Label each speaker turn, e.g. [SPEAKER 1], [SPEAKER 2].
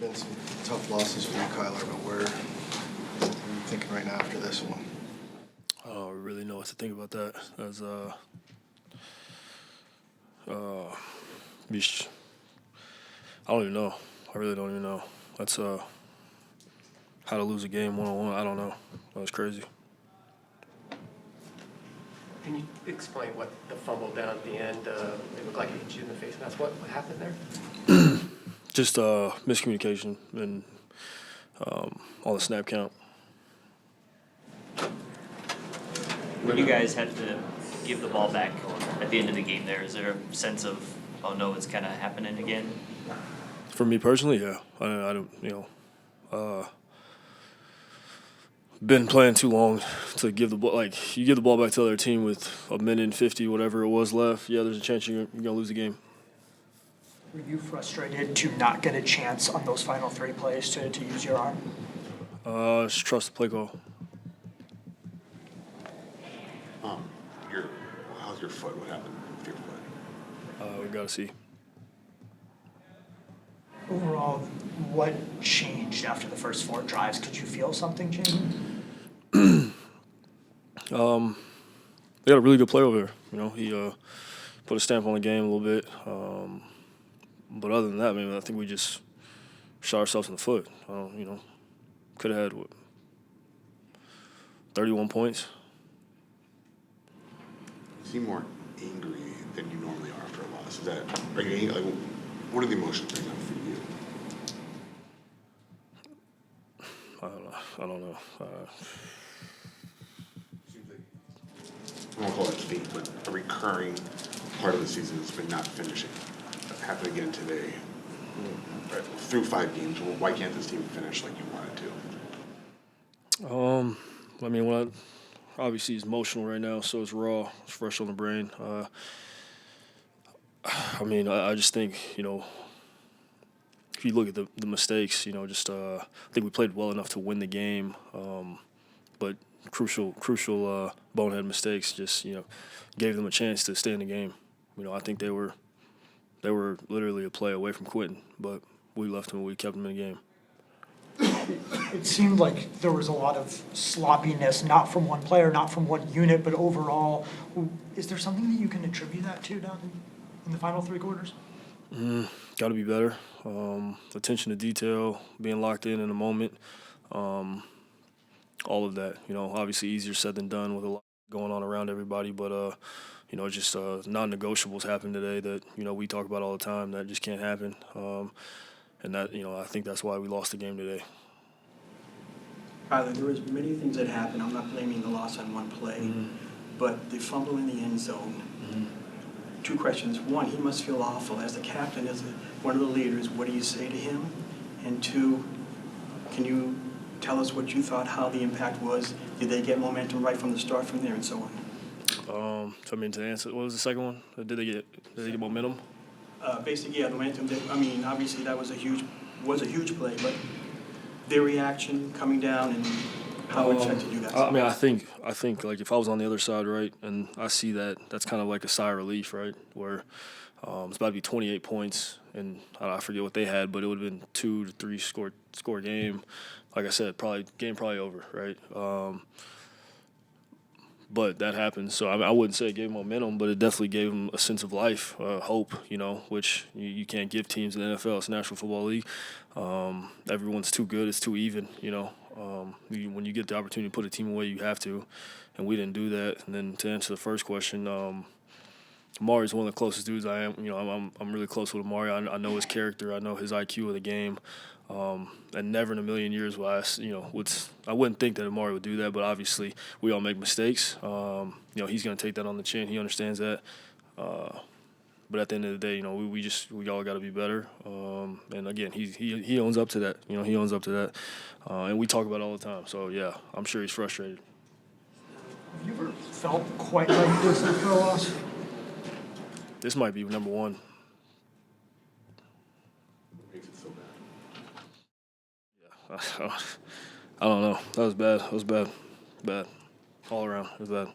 [SPEAKER 1] been some tough losses for you, Kyler, but where are you thinking right now after this one?
[SPEAKER 2] I don't really know what to think about that. As I don't even know. I really don't even know. That's how to lose a game one-on-one. I don't know. That was crazy.
[SPEAKER 3] Can you explain what the fumble down at the end? It looked like it hit you in the face, and that's what happened there?
[SPEAKER 2] Just miscommunication and on the snap count.
[SPEAKER 4] When you guys had to give the ball back at the end of the game there, is there a sense of, oh no, it's kind of happening again?
[SPEAKER 2] For me personally, yeah. I don't, been playing too long to give the ball. Like, you give the ball back to the other team with a minute and 50, whatever it was left, yeah, there's a chance you're going to lose the game.
[SPEAKER 5] Were you frustrated to not get a chance on those final 3 plays to use your arm?
[SPEAKER 2] Just trust the play call.
[SPEAKER 6] How's your foot? What happened with your foot?
[SPEAKER 2] We got to see.
[SPEAKER 5] Overall, what changed after the first 4 drives? Could you feel something changing?
[SPEAKER 2] They got a really good player over there. He put a stamp on the game a little bit. But other than that, I think we just shot ourselves in the foot. Could have had 31 points.
[SPEAKER 6] You seem more angry than you normally are after a loss. Are you angry? Like, what are the emotions right now for you?
[SPEAKER 2] I don't know.
[SPEAKER 6] Seems like, I won't call it fate, but a recurring part of the season has been not finishing. That happened again today. Right, through 5 games, why can't this team finish like you wanted to?
[SPEAKER 2] Obviously it's emotional right now, so it's raw. It's fresh on the brain. I just think, if you look at the mistakes, I think we played well enough to win the game, but crucial bonehead mistakes just, gave them a chance to stay in the game. I think they were literally a play away from quitting, but we left them and we kept them in the game.
[SPEAKER 5] It seemed like there was a lot of sloppiness, not from one player, not from one unit, but overall. Is there something that you can attribute that to down in the final 3 quarters?
[SPEAKER 2] Got to be better. Attention to detail, being locked in the moment, all of that. Obviously easier said than done with a lot going on around everybody, but just non-negotiables happened today that we talk about all the time that just can't happen, and that I think that's why we lost the game today.
[SPEAKER 7] Tyler, there was many things that happened. I'm not blaming the loss on one play, but the fumble in the end zone. 2 questions. 1, he must feel awful. As the captain, as one of the leaders, what do you say to him? And 2, can you tell us what you thought, how the impact was? Did they get momentum right from the start from there and so on?
[SPEAKER 2] To answer, what was the second one? Did they get momentum?
[SPEAKER 7] Basically, yeah, the momentum. Obviously that was a huge play, but their reaction coming down and how it affected you guys.
[SPEAKER 2] I think like if I was on the other side, right, and I see that's kind of like a sigh of relief, right, where it's about to be 28 points, and I forget what they had, but it would have been 2 to 3 score game. Like I said, game over, right? But that happened, so I wouldn't say it gave them momentum, but it definitely gave them a sense of life, hope, which you can't give teams in the NFL. It's National Football League. Everyone's too good. It's too even, when you get the opportunity to put a team away, you have to, and we didn't do that. And then to answer the first question, Amari's one of the closest dudes I am. I'm really close with Amari. I know his character. I know his IQ of the game. And never in a million years would I wouldn't think that Amari would do that, but obviously we all make mistakes. He's going to take that on the chin. He understands that. But at the end of the day, we all got to be better. And again, he owns up to that. He owns up to that. And we talk about it all the time. So yeah, I'm sure he's frustrated.
[SPEAKER 5] Have you ever felt quite like this after a loss?
[SPEAKER 2] This might be number 1.
[SPEAKER 6] What makes it so bad?
[SPEAKER 2] I don't know. That was bad. Bad. All around. It was bad.